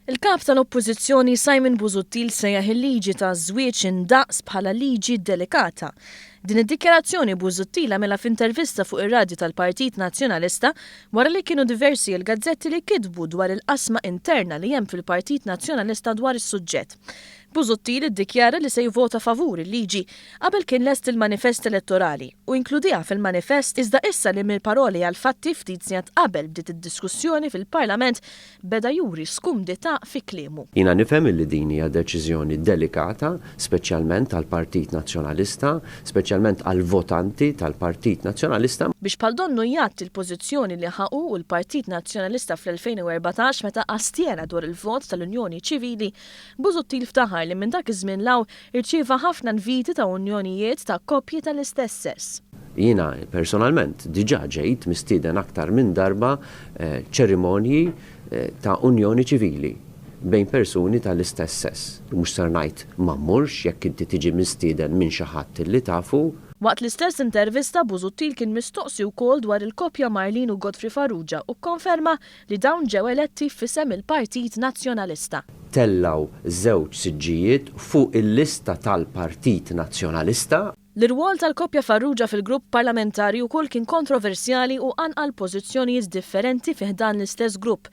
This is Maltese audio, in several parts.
Il-kap tal-Oppożizzjoni Simon Busuttil sejjaħ il-liġi ta' żwieġ indaqs bħala liġi delikata. Din id-dikjarazzjoni Busuttil għamilha f'intervista fuq ir-radju tal-Partit Nazzjonalista wara li kienu diversi l-gazzetti li kitbu dwar il-qasma interna li hemm fil-Partit Nazzjonalista dwar is-suġġett. Busuttil iddikjara li se jivvota favur il-liġi qabel kien lest il-manifest elettorali u inkludiha fil-manifest iżda issa li mill-paroli għal fatti ftit sigħat qabel bdiet id-diskussjoni fil-Parlament beda juri skumdità fi kliemu. Jiena nifhem li din hija deċiżjoni delikata, speċjalment għall-Partit Nazzjonalista, speċjalment għall-votanti tal-Partit Nazzjonalista. Biex bħal donnu jgħid il-pożizzjoni li ħaqu l-Partit Nazzjonalista fl-2014 meta astjena dwar il-vot tal-Unjoni Ċivili, Busuttil ftaħar li minn dak iż-żmien law irċieva ħafna inviti ta' unjonijiet ta' koppji tal-istess sess. Jiena personalment diġà ġejt mistieden aktar minn darba ċerimonji ta' unjoni ċivili bejn persuni tal-istess sess. Mhux ser ngħid ma mmurx jekk inti tiġi mistieden minn xi ħadd li tafu. Waqt l-istess intervista Busuttil kien mistoqsi wkoll dwar il-koppja Marlin u Godfrey Farrugia u konferma li dawn ġew eletti f'isem il-Partit Nazzjonalista. Tellaw żewġ siġġijiet fuq il-lista tal-Partit Nazzjonalista. L-irwol tal-koppja Farrugia fil-grupp parlamentari wkoll kien kontroversjali u anqal pożizzjonijiet differenti fih dan l-istess grupp.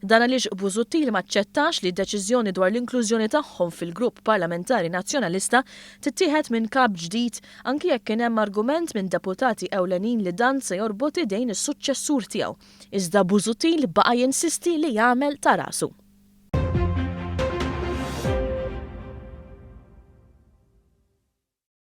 Dan għaliex Busuttil maċċettax li d-deċiżjoni dwar l-inklużjoni tagħhom fil-grupp parlamentari nazzjonalista tittieħed minn kap ġdid anki jekk kien hemm argument minn deputati ewlenin li dan se jorbot idejn is-suċċessur tiegħu. Iżda Busuttil baqa' jinsisti li jagħmel ta' rasu.